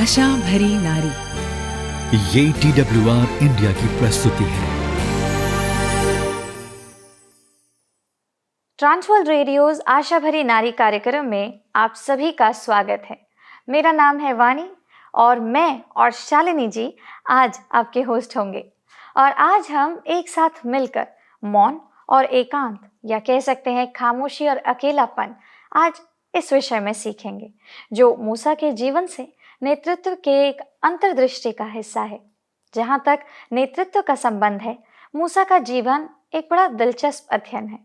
आशा भरी नारी। ये TWR इंडिया की प्रस्तुति है। ट्रांसवर्ल्ड रेडियोज आशा भरी नारी कार्यक्रम में आप सभी का स्वागत है। मेरा नाम है वानी और मैं और शालिनी जी आज आपके होस्ट होंगे। और आज हम एक साथ मिलकर मौन और एकांत या कह सकते हैं खामोशी और अकेलापन आज इस विषय में सीखेंगे, जो मूसा के जीवन से नेतृत्व के एक अंतर्दृष्टि का हिस्सा है। जहाँ तक नेतृत्व का संबंध है, मूसा का जीवन एक बड़ा दिलचस्प अध्ययन है।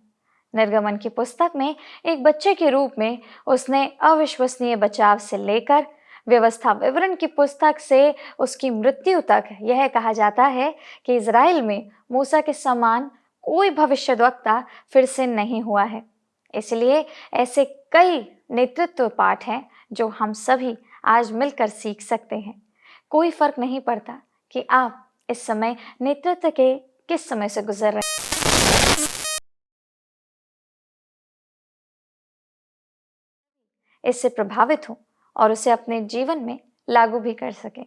निर्गमन की पुस्तक में एक बच्चे के रूप में उसने अविश्वसनीय बचाव से लेकर व्यवस्था विवरण की पुस्तक से उसकी मृत्यु तक यह कहा जाता है कि इज़राइल में मूसा के समान कोई भविष्यद्वक्ता फिर से नहीं हुआ है। इसलिए ऐसे कई नेतृत्व पाठ हैं जो हम सभी आज मिलकर सीख सकते हैं। कोई फर्क नहीं पड़ता कि आप इस समय नेतृत्व के किस समय से गुजर रहे हैं। इससे प्रभावित हो और उसे अपने जीवन में लागू भी कर सकें।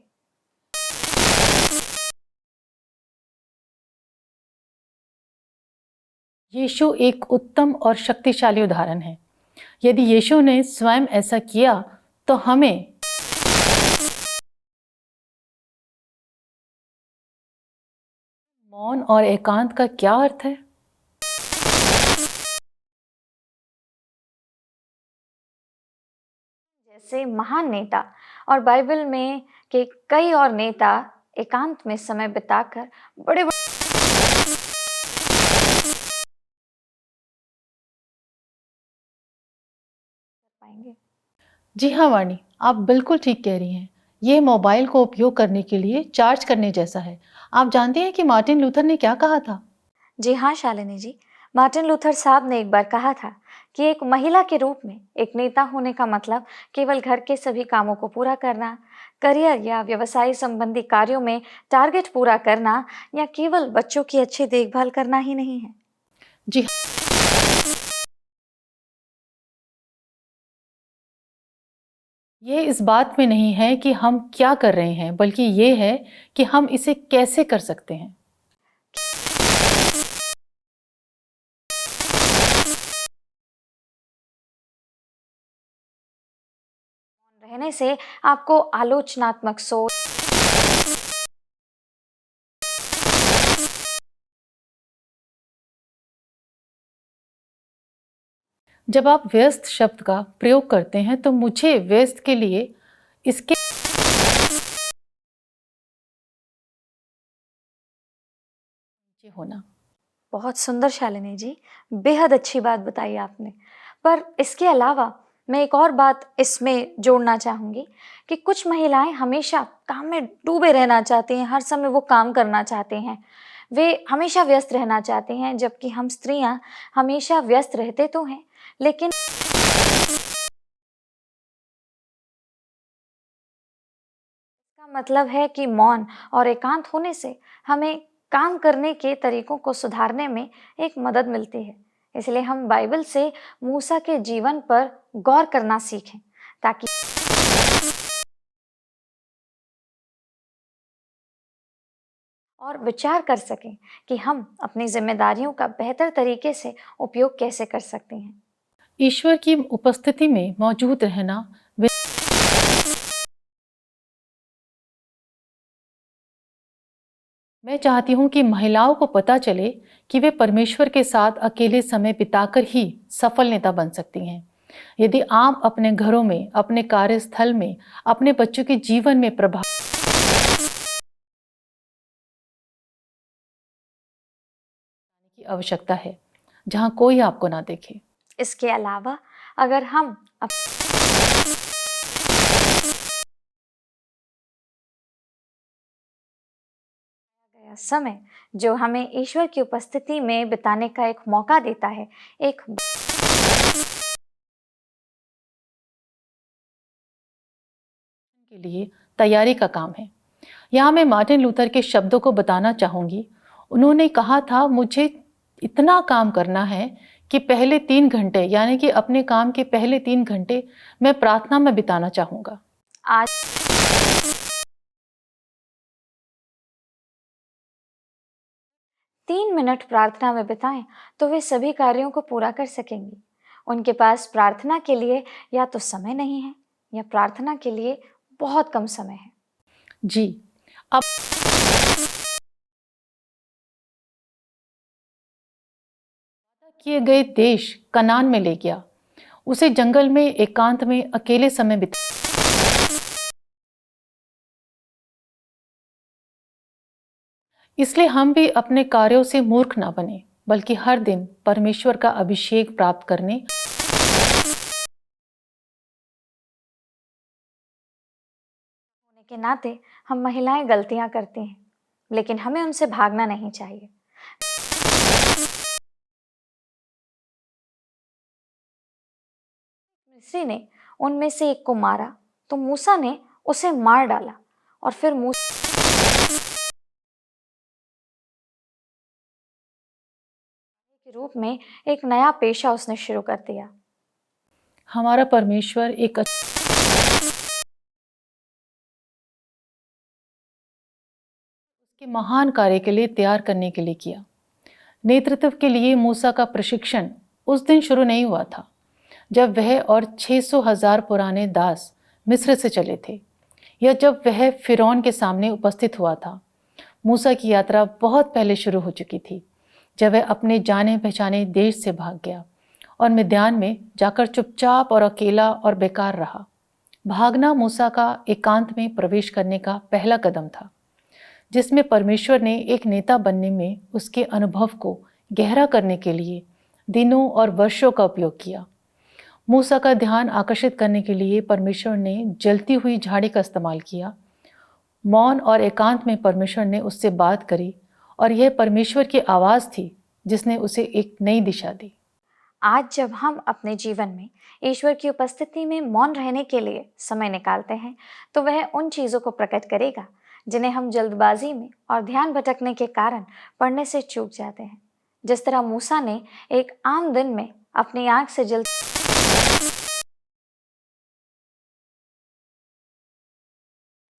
यीशु एक उत्तम और शक्तिशाली उदाहरण है। यदि यीशु ने स्वयं ऐसा किया तो हमें मौन और एकांत का क्या अर्थ है? जैसे महान नेता और बाइबल में के कई और नेता एकांत में समय बिताकर बड़े पाएंगे। जी हाँ वाणी, आप बिल्कुल ठीक कह रही हैं। ये मोबाइल को उपयोग करने के लिए चार्ज करने जैसा है। आप जानते हैं कि मार्टिन लूथर ने क्या कहा था? जी हाँ शालिनी जी, मार्टिन लूथर साहब ने एक बार कहा था कि एक महिला के रूप में एक नेता होने का मतलब केवल घर के सभी कामों को पूरा करना, करियर या व्यवसाय संबंधी कार्यों में टारगेट पूरा करना या केवल बच्चों की अच्छी देखभाल करना ही नहीं है। जी ये इस बात में नहीं है कि हम क्या कर रहे हैं, बल्कि ये है कि हम इसे कैसे कर सकते हैं। रहने से आपको आलोचनात्मक सोच, जब आप व्यस्त शब्द का प्रयोग करते हैं तो मुझे व्यस्त के लिए इसके होना। बहुत सुंदर शालिनी जी, बेहद अच्छी बात बताई आपने। पर इसके अलावा मैं एक और बात इसमें जोड़ना चाहूँगी कि कुछ महिलाएं हमेशा काम में डूबे रहना चाहती हैं, हर समय वो काम करना चाहते हैं, वे हमेशा व्यस्त रहना चाहते हैं, जबकि हम स्त्रियां हमेशा व्यस्त रहते तो हैं, लेकिन इसका मतलब है कि मौन और एकांत होने से हमें काम करने के तरीकों को सुधारने में एक मदद मिलती है। इसलिए हम बाइबल से मूसा के जीवन पर गौर करना सीखें ताकि और विचार कर सकें कि हम अपनी जिम्मेदारियों का बेहतर तरीके से उपयोग कैसे कर सकते हैं। ईश्वर की उपस्थिति में मौजूद रहना मैं चाहती हूँ कि महिलाओं को पता चले कि वे परमेश्वर के साथ अकेले समय बिताकर ही सफल नेता बन सकती हैं। यदि आप अपने घरों में, अपने कार्यस्थल में, अपने बच्चों के जीवन में प्रभाव की आवश्यकता है, जहाँ कोई आपको ना देखे। इसके अलावा अगर हम समय जो हमें ईश्वर की उपस्थिति में बिताने का एक मौका देता है, एक के लिए तैयारी का काम है। यहाँ मैं मार्टिन लूथर के शब्दों को बताना चाहूँगी। उन्होंने कहा था, मुझे इतना काम करना है कि पहले 3 घंटे, यानी कि अपने काम के पहले 3 घंटे मैं प्रार्थना में बिताना चाहूँगा। आज 3 मिनट प्रार्थना में बिताएं तो वे सभी कार्यों को पूरा कर सकेंगी। उनके पास प्रार्थना के लिए या तो समय नहीं है या प्रार्थना के लिए बहुत कम समय है। जी, अब किए गए देश कनान में ले गया, उसे जंगल में एकांत में अकेले समय बिता। इसलिए हम भी अपने कार्यों से मूर्ख ना बने, बल्कि हर दिन परमेश्वर का अभिषेक प्राप्त करने होने के नाते हम महिलाएं गलतियां करती हैं, लेकिन हमें उनसे भागना नहीं चाहिए। मिस्री ने उनमें से एक को मारा तो मूसा ने उसे मार डाला और फिर मूसा के रूप में एक नया पेशा उसने शुरू कर दिया। हमारा परमेश्वर एक उसके महान कार्य के लिए तैयार करने के लिए किया। नेतृत्व के लिए मूसा का प्रशिक्षण उस दिन शुरू नहीं हुआ था जब वह और 600,000 पुराने दास मिस्र से चले थे, या जब वह फिरौन के सामने उपस्थित हुआ था। मूसा की यात्रा बहुत पहले शुरू हो चुकी थी, जब वह अपने जाने पहचाने देश से भाग गया और मिद्यान में जाकर चुपचाप और अकेला और बेकार रहा। भागना मूसा का एकांत में प्रवेश करने का पहला कदम था, जिसमें परमेश्वर ने एक नेता बनने में उसके अनुभव को गहरा करने के लिए दिनों और वर्षों का उपयोग किया। मूसा का ध्यान आकर्षित करने के लिए परमेश्वर ने जलती हुई झाड़ी का इस्तेमाल किया। मौन और एकांत में परमेश्वर ने उससे बात करी और यह परमेश्वर की आवाज़ थी जिसने उसे एक नई दिशा दी। आज जब हम अपने जीवन में ईश्वर की उपस्थिति में मौन रहने के लिए समय निकालते हैं तो वह उन चीज़ों को प्रकट करेगा जिन्हें हम जल्दबाजी में और ध्यान भटकने के कारण पढ़ने से चूक जाते हैं। जिस तरह मूसा ने एक आम दिन में अपनी आंख से जल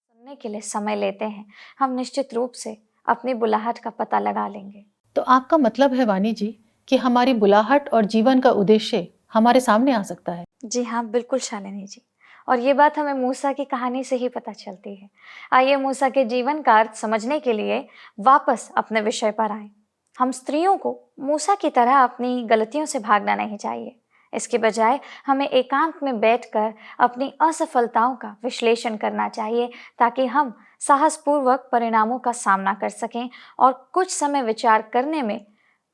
सुनने के लिए समय लेते हैं, हम निश्चित रूप से अपनी बुलाहट का पता लगा लेंगे। तो आपका मतलब है वानी जी कि हमारी बुलाहट और जीवन का उद्देश्य हमारे सामने आ सकता है? जी हाँ, बिल्कुल शालिनी जी, और ये बात हमें मूसा की कहानी से ही पता चलती है। आइए मूसा के जीवन का अर्थ समझने के लिए वापस अपने विषय पर आएं। हम स्त्रियों को मूसा की तरह अपनी गलतियों से भागना नहीं चाहिए। इसके बजाय हमें एकांत में बैठकर अपनी असफलताओं का विश्लेषण करना चाहिए ताकि हम साहसपूर्वक परिणामों का सामना कर सकें और कुछ समय विचार करने में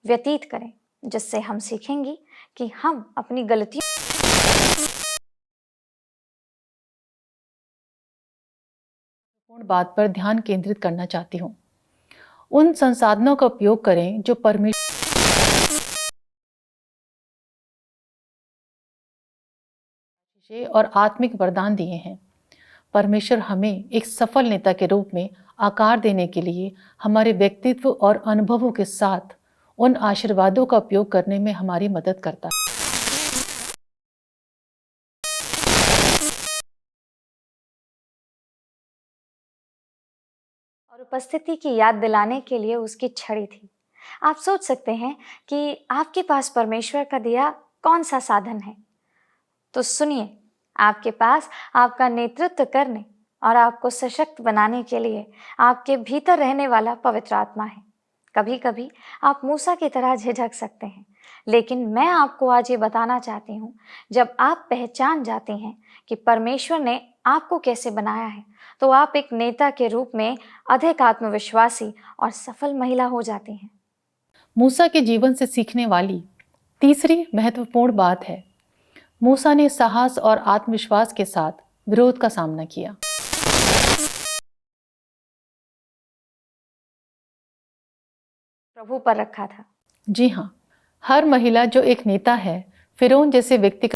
व्यतीत करें, जिससे हम सीखेंगी कि हम अपनी गलतियों पूर्ण बात पर ध्यान केंद्रित करना चाहती हूँ। उन संसाधनों का उपयोग करें जो परमेश्वर और आत्मिक वरदान दिए हैं। परमेश्वर हमें एक सफल नेता के रूप में आकार देने के लिए हमारे व्यक्तित्व और अनुभवों के साथ उन आशीर्वादों का उपयोग करने में हमारी मदद करता है। और उपस्थिति की याद दिलाने के लिए उसकी छड़ी थी। आप सोच सकते हैं कि आपके पास परमेश्वर का दिया कौन सा साधन है? तो सुनिए, आपके पास आपका नेतृत्व करने और आपको सशक्त बनाने के लिए आपके भीतर रहने वाला पवित्र आत्मा है। कभी कभी आप मूसा की तरह झिझक सकते हैं, लेकिन मैं आपको आज ये बताना चाहती हूँ, जब आप पहचान जाते हैं कि परमेश्वर ने आपको कैसे बनाया है, तो आप एक नेता के रूप में अधिक आत्मविश्वासी और सफल महिला हो जाती हैं। मूसा के जीवन से सीखने वाली तीसरी महत्वपूर्ण बात है, मूसा ने साहस और आत्मविश्वास के साथ विरोध का सामना किया। प्रभु पर रखा था। जी हाँ, हर महिला जो एक नेता है, फिरौन जैसे व्यक्ति का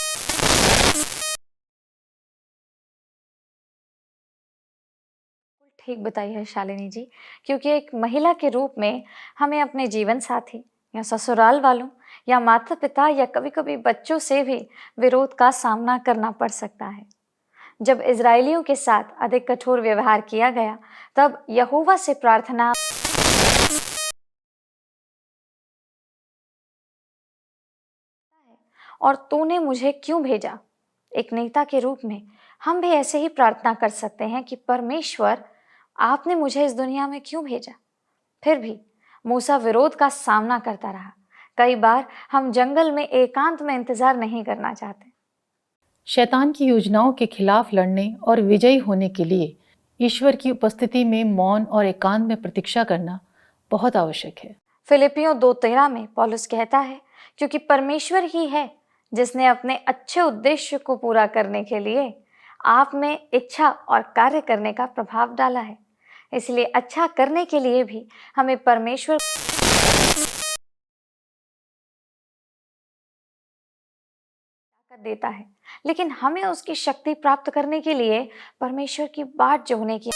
ठीक बताई है शालिनी जी, क्योंकि एक महिला के रूप में हमें अपने जीवन साथी या ससुराल वालों या माता पिता या कभी कभी बच्चों से भी विरोध का सामना करना पड़ सकता है। जब इजरायलियों के साथ अधिक कठोर व्यवहार किया गया, तब यहोवा से प्रार्थना और तूने मुझे क्यों भेजा। एक नेता के रूप में हम भी ऐसे ही प्रार्थना कर सकते हैं कि परमेश्वर, आपने मुझे इस दुनिया में क्यों भेजा। फिर भी मूसा विरोध का सामना करता रहा। कई बार हम जंगल में एकांत में इंतजार नहीं करना चाहते। शैतान की योजनाओं के खिलाफ लड़ने और विजयी होने के लिए ईश्वर की उपस्थिति में मौन और एकांत में प्रतीक्षा करना बहुत आवश्यक है। फिलिपियों 2:13 में पौलुस कहता है, क्योंकि परमेश्वर ही है जिसने अपने अच्छे उद्देश्य को पूरा करने के लिए आप में इच्छा और कार्य करने का प्रभाव डाला है। इसलिए अच्छा करने के लिए भी हमें परमेश्वर ताकत देता है, लेकिन हमें उसकी शक्ति प्राप्त करने के लिए परमेश्वर की बाट जोहने की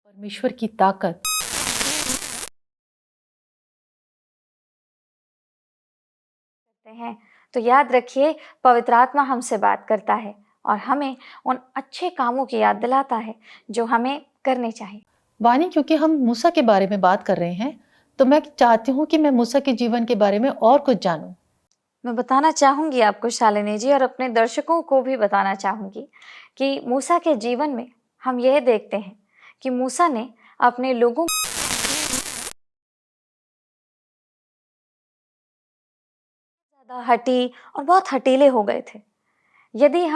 परमेश्वर की ताकत हैं तो याद रखिए, पवित्र आत्मा हमसे बात करता है और हमें उन अच्छे कामों की याद दिलाता है जो हमें करने चाहिए। वानी, क्योंकि हम मूसा के बारे में बात कर रहे हैं तो मैं चाहती हूँ कि मैं मूसा के जीवन के बारे में और कुछ जानूं। मैं बताना चाहूंगी आपको शालिनी जी, और अपने दर्शकों को भी बताना चाहूंगी कि मूसा के जीवन में हम यह देखते हैं कि मूसा ने अपने लोगों ज्यादा हठी और बहुत हटीले हो गए थे। यदि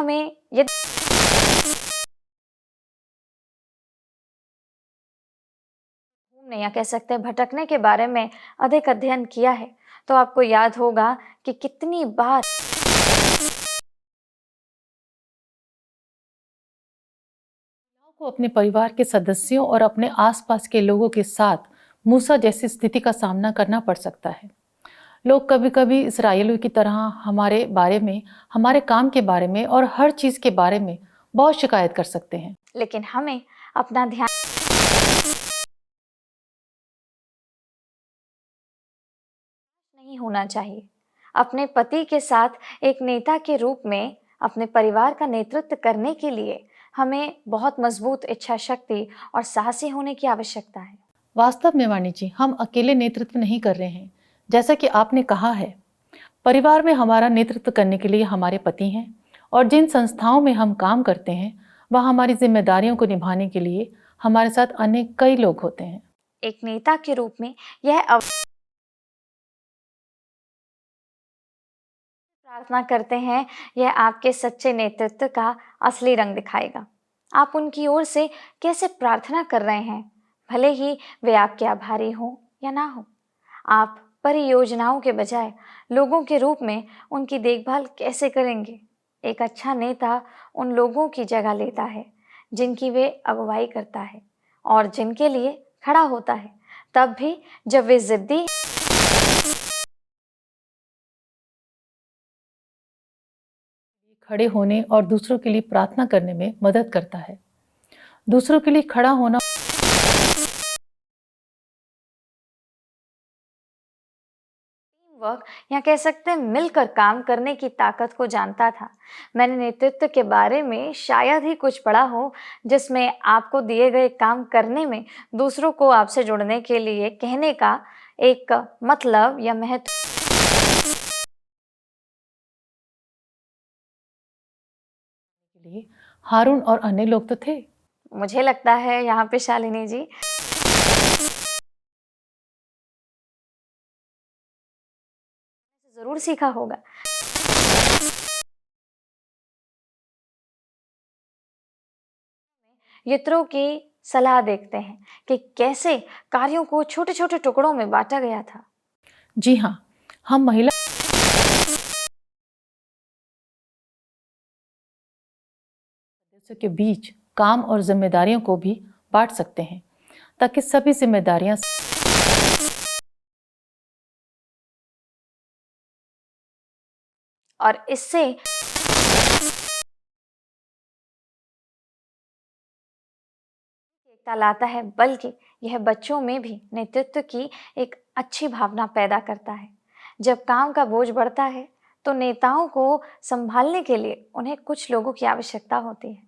घूमने या कह सकते हैं भटकने के बारे में अधिक अध्ययन किया है तो आपको याद होगा कि कितनी बार को अपने परिवार के सदस्यों और अपने आसपास के लोगों के साथ मूसा जैसी स्थिति का सामना करना पड़ सकता है। लोग कभी कभी इस्राएलियों की तरह हमारे बारे में, हमारे काम के बारे में और हर चीज़ के बारे में बहुत शिकायत कर सकते हैं। लेकिन हमें अपना ध्यान नहीं होना चाहिए। अपने पति के साथ एक नेता के रूप में अपने परिवार का नेतृत्व करने के लिए हमें बहुत मजबूत इच्छा शक्ति और साहसी होने की आवश्यकता है। वास्तव में वाणी जी, हम अकेले नेतृत्व नहीं कर रहे हैं। जैसा कि आपने कहा है, परिवार में हमारा नेतृत्व करने के लिए हमारे पति हैं और जिन संस्थाओं में हम काम करते हैं वह हमारी जिम्मेदारियों को निभाने के लिए हमारे साथ अन्य कई लोग होते हैं। एक नेता के रूप में प्रार्थना करते हैं, यह आपके सच्चे नेतृत्व का असली रंग दिखाएगा। आप उनकी ओर से कैसे प्रार्थना कर रहे हैं, भले ही वे आपके आभारी हों या ना हो। आप परियोजनाओं के बजाय लोगों के रूप में उनकी देखभाल कैसे करेंगे। एक अच्छा नेता उन लोगों की जगह लेता है जिनकी वे अगुवाई करता है और जिनके लिए खड़ा होता है, तब भी जब वे जिद्दी खड़े होने और दूसरों के लिए प्रार्थना करने में मदद करता है। दूसरों के लिए खड़ा होना वर्क या कह सकते हैं मिलकर काम करने की ताकत को जानता था। मैंने नेतृत्व के बारे में शायद ही कुछ पढ़ा हो जिसमें आपको दिए गए काम करने में दूसरों को आपसे जुड़ने के लिए कहने का एक मतलब या महत्व के लिए हारून और अन्य लोग तो थे। मुझे लगता है यहाँ पे शालिनी जी जरूर सीखा होगा। यित्रो की सलाह देखते हैं कि कैसे कार्यों को छोटे छोटे टुकड़ों में बांटा गया था। जी हाँ, हम महिला सदस्यों के बीच काम और जिम्मेदारियों को भी बांट सकते हैं ताकि सभी जिम्मेदारियां और इससे एकता लाता है, बल्कि यह बच्चों में भी नेतृत्व की एक अच्छी भावना पैदा करता है। जब काम का बोझ बढ़ता है तो नेताओं को संभालने के लिए उन्हें कुछ लोगों की आवश्यकता होती है।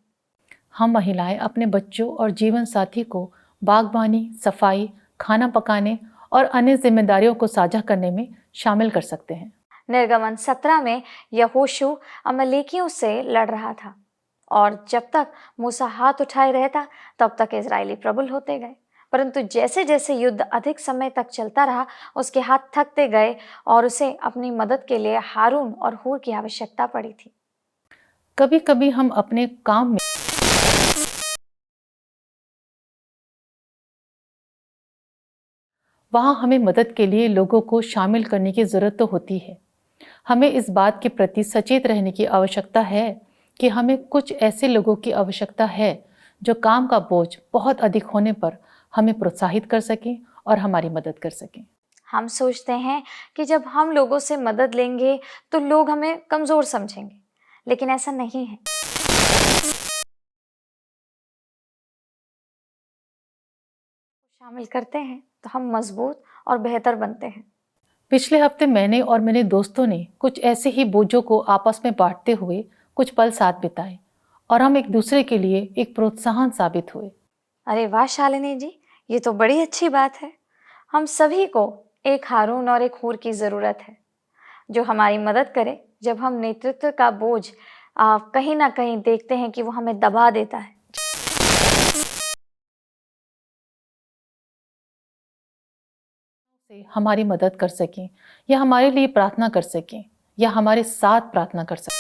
हम महिलाएं अपने बच्चों और जीवन साथी को बागवानी, सफाई, खाना पकाने और अन्य जिम्मेदारियों को साझा करने में शामिल कर सकते हैं। निर्गमन 17 में यहोशू अमलेकियों से लड़ रहा था और जब तक मूसा हाथ उठाए रहता तब तक इजरायली प्रबल होते गए। परंतु जैसे जैसे युद्ध अधिक समय तक चलता रहा, उसके हाथ थकते गए और उसे अपनी मदद के लिए हारून और हूर की आवश्यकता पड़ी थी। कभी कभी हम अपने काम में वहाँ हमें मदद के लिए लोगों को शामिल करने की ज़रूरत तो होती है। हमें इस बात के प्रति सचेत रहने की आवश्यकता है कि हमें कुछ ऐसे लोगों की आवश्यकता है जो काम का बोझ बहुत अधिक होने पर हमें प्रोत्साहित कर सकें और हमारी मदद कर सकें। हम सोचते हैं कि जब हम लोगों से मदद लेंगे तो लोग हमें कमज़ोर समझेंगे, लेकिन ऐसा नहीं है। शामिल करते हैं तो हम मजबूत और बेहतर बनते हैं। पिछले हफ्ते मैंने और मेरे दोस्तों ने कुछ ऐसे ही बोझों को आपस में बांटते हुए कुछ पल साथ बिताए और हम एक दूसरे के लिए एक प्रोत्साहन साबित हुए। अरे वाह शालिनी जी, ये तो बड़ी अच्छी बात है। हम सभी को एक हारून और एक हूर की ज़रूरत है जो हमारी मदद करे जब हम नेतृत्व का बोझ कहीं ना कहीं देखते हैं कि वो हमें दबा देता है। से हमारी मदद कर सकें या हमारे लिए प्रार्थना कर सकें या हमारे साथ प्रार्थना कर सकें।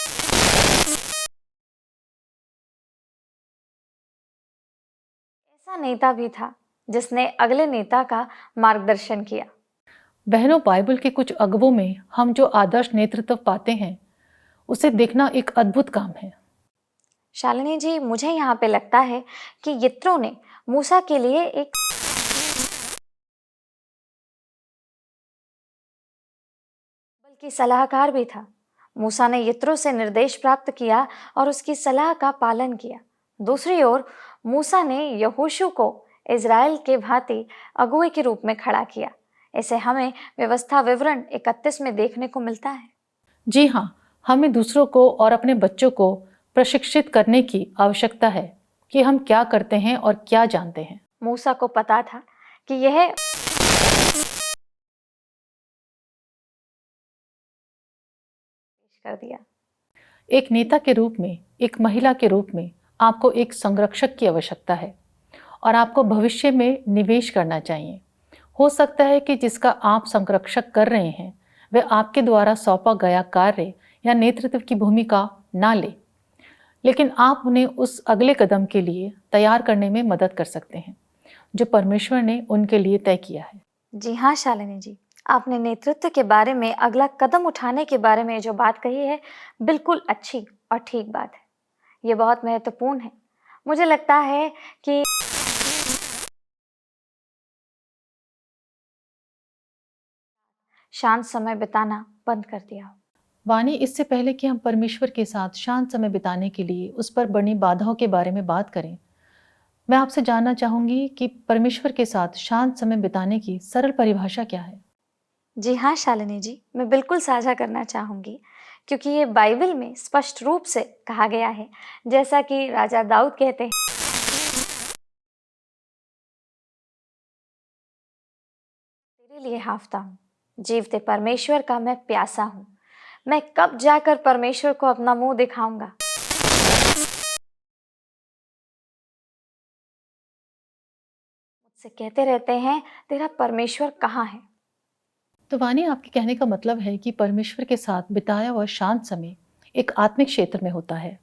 ऐसा नेता भी था जिसने अगले नेता का मार्गदर्शन किया। बहनों, बाइबल के कुछ अगवों में हम जो आदर्श नेतृत्व पाते हैं उसे देखना एक अद्भुत काम है। शालिनी जी, मुझे यहाँ पे लगता है कि यित्रो ने मूसा के लिए एक बल्कि सलाहकार भी था। मूसा ने यित्रो से निर्देश प्राप्त किया और उसकी सलाह का पालन किया। दूसरी ओर मूसा ने यहोशू को इज़राइल के भांति अगुवे के रूप में खड़ा किया। इसे हमें व्यवस्था विवरण 31 में देखने को मिलता है। जी हाँ, हमें दूसरों को और अपने बच्चों को प्रशिक्षित करने की आवश्यकता है कि हम क्या करते हैं और क्या जानते हैं। मूसा को पता था कि यह कर दिया। एक नेता के रूप में, एक महिला के रूप में आपको एक संरक्षक की आवश्यकता है और आपको भविष्य में निवेश करना चाहिए। हो सकता है कि जिसका आप संरक्षक कर रहे हैं वह आपके द्वारा सौंपा गया कार्य या नेतृत्व की भूमिका ना ले, लेकिन आप उन्हें उस अगले कदम के लिए तैयार करने में मदद कर सकते हैं जो परमेश्वर ने उनके लिए तय किया है। जी हाँ शालिनी जी, आपने नेतृत्व के बारे में, अगला कदम उठाने के बारे में जो बात कही है, बिल्कुल अच्छी और ठीक बात है। ये बहुत महत्वपूर्ण है। मुझे लगता है कि शांत समय बिताना बंद कर दिया हो। वानी, इससे पहले कि हम परमेश्वर के साथ शांत समय बिताने के लिए उस पर बनी बाधाओं के बारे में बात करें, मैं आपसे जानना चाहूंगी कि परमेश्वर के साथ शांत समय बिताने की सरल परिभाषा क्या है? जी हाँ शालिनी जी, मैं बिल्कुल साझा करना चाहूँगी क्योंकि ये बाइबल में स्पष्ट रूप से कहा गया है। जैसा कि राजा दाऊद कहते हैं, तेरे लिए हाफता हूँ, जीवते परमेश्वर का मैं प्यासा हूँ। मैं कब जाकर परमेश्वर को अपना मुंह दिखाऊंगा। मुझसे कहते रहते हैं, तेरा परमेश्वर कहाँ है। तो वानी, आपके कहने का मतलब है कि परमेश्वर के साथ बिताया हुआ शांत समय एक आत्मिक क्षेत्र में होता है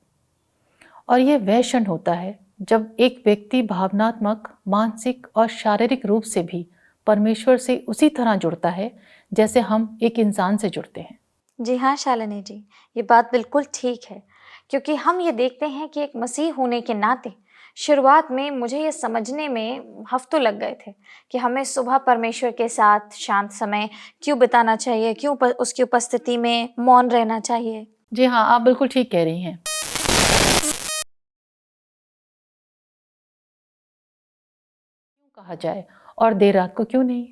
और यह वह क्षण होता है जब एक व्यक्ति भावनात्मक, मानसिक और शारीरिक रूप से भी परमेश्वर से उसी तरह जुड़ता है जैसे हम एक इंसान से जुड़ते हैं। जी हाँ शालिनी जी, ये बात बिल्कुल ठीक है क्योंकि हम ये देखते हैं कि एक मसीह होने के नाते शुरुआत में मुझे ये समझने में हफ्तों लग गए थे कि हमें सुबह परमेश्वर के साथ शांत समय क्यों बिताना चाहिए, क्यों उसकी उपस्थिति में मौन रहना चाहिए। जी हाँ, आप बिल्कुल ठीक कह रही हैं। क्यों कहा जाए और देर रात को क्यों नहीं?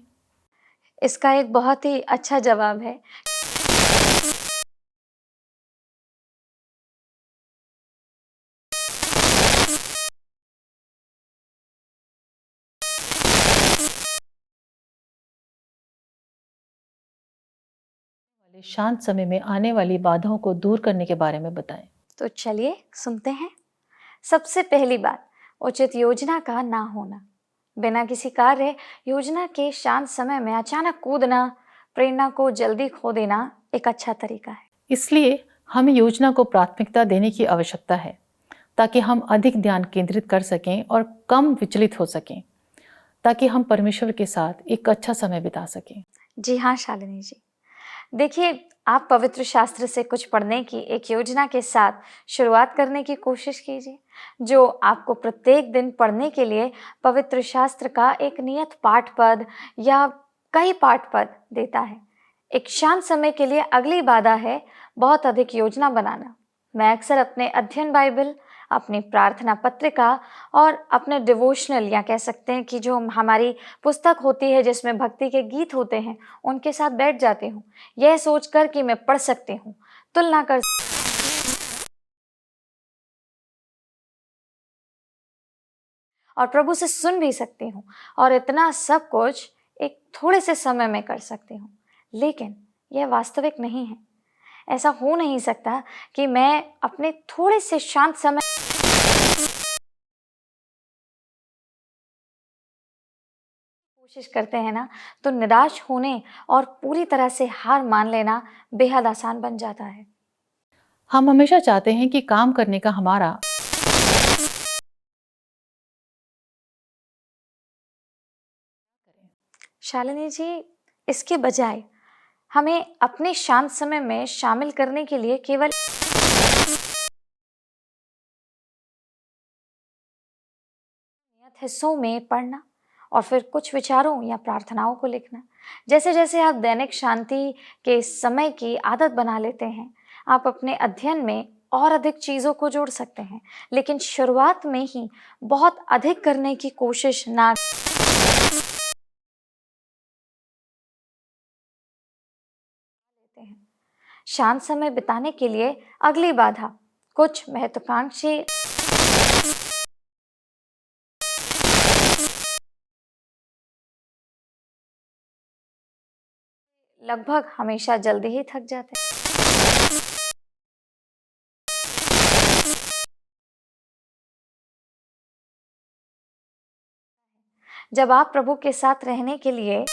इसका एक बहुत ही अच्छा जवाब है। वाले शांत समय में आने वाली बाधाओं को दूर करने के बारे में बताएं। तो चलिए सुनते हैं। सबसे पहली बात, उचित योजना का ना होना। बिना किसी कार्य योजना के शांत समय में अचानक कूदना प्रेरणा को जल्दी खो देना एक अच्छा तरीका है। इसलिए हमें योजना को प्राथमिकता देने की आवश्यकता है ताकि हम अधिक ध्यान केंद्रित कर सकें और कम विचलित हो सकें, ताकि हम परमेश्वर के साथ एक अच्छा समय बिता सकें। जी हाँ शालिनी जी, देखिए आप पवित्र शास्त्र से कुछ पढ़ने की एक योजना के साथ शुरुआत करने की कोशिश कीजिए, जो आपको प्रत्येक दिन पढ़ने के लिए पवित्र शास्त्र का एक नियत पाठ पद या कई पाठ पद देता है। एक शांत समय के लिए अगली बाधा है बहुत अधिक योजना बनाना। मैं अक्सर अपने अध्ययन बाइबल, अपनी प्रार्थना पत्रिका और अपने डिवोशनल या कह सकते हैं कि जो हमारी पुस्तक होती है जिसमें भक्ति के गीत होते हैं, उनके साथ बैठ जाती हूँ, यह सोचकर कि मैं पढ़ सकती हूँ, तुलना कर और प्रभु से सुन भी सकती हूँ और इतना सब कुछ एक थोड़े से समय में कर सकती हूँ। लेकिन यह वास्तविक नहीं है। ऐसा हो नहीं सकता कि मैं अपने थोड़े से शांत समय कोशिश करते हैं ना, तो निराश होने और पूरी तरह से हार मान लेना बेहद आसान बन जाता है। हम हमेशा चाहते हैं कि काम करने का हमारा शालिनी जी, इसके बजाय हमें अपने शांत समय में शामिल करने के लिए केवल नियत हिस्सों में पढ़ना और फिर कुछ विचारों या प्रार्थनाओं को लिखना। जैसे जैसे आप दैनिक शांति के समय की आदत बना लेते हैं, आप अपने अध्ययन में और अधिक चीज़ों को जोड़ सकते हैं। लेकिन शुरुआत में ही बहुत अधिक करने की कोशिश ना लेते हैं। शांत समय बिताने के लिए अगली बाधा कुछ महत्वाकांक्षी लगभग हमेशा जल्दी ही थक जाते हैं। जब आप प्रभु के साथ रहने के लिए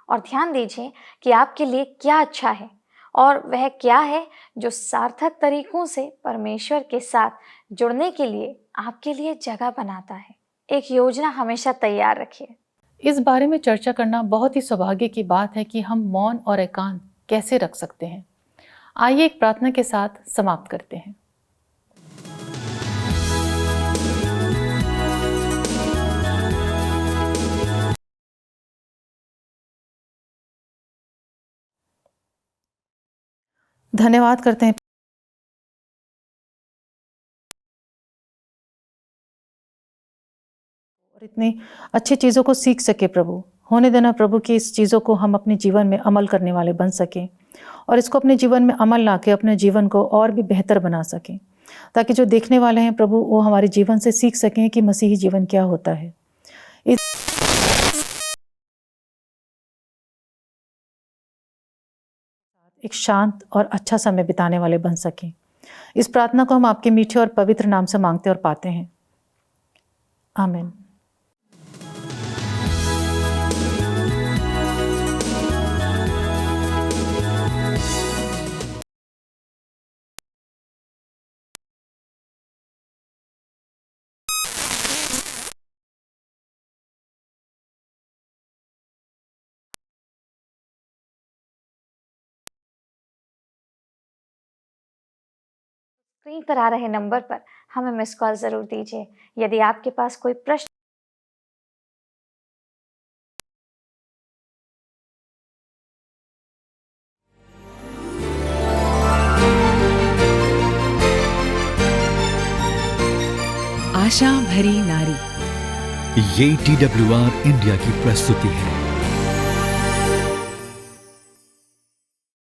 और ध्यान दीजिए कि आपके लिए क्या अच्छा है और वह क्या है जो सार्थक तरीकों से परमेश्वर के साथ जुड़ने के लिए आपके लिए जगह बनाता है। एक योजना हमेशा तैयार रखिए। इस बारे में चर्चा करना बहुत ही सौभाग्य की बात है कि हम मौन और एकांत कैसे रख सकते हैं। आइए एक प्रार्थना के साथ समाप्त करते हैं। धन्यवाद करते हैं और इतनी अच्छी चीज़ों को सीख सके प्रभु। होने देना प्रभु कि इस चीज़ों को हम अपने जीवन में अमल करने वाले बन सकें और इसको अपने जीवन में अमल ला के अपने जीवन को और भी बेहतर बना सकें, ताकि जो देखने वाले हैं प्रभु वो हमारे जीवन से सीख सकें कि मसीही जीवन क्या होता है। एक शांत और अच्छा समय बिताने वाले बन सकें। इस प्रार्थना को हम आपके मीठे और पवित्र नाम से मांगते और पाते हैं। आमीन। स्क्रीन पर आ रहे नंबर पर हमें मिस कॉल जरूर दीजिए यदि आपके पास कोई प्रश्न आशा भरी नारी। ये TWR इंडिया की प्रस्तुति है।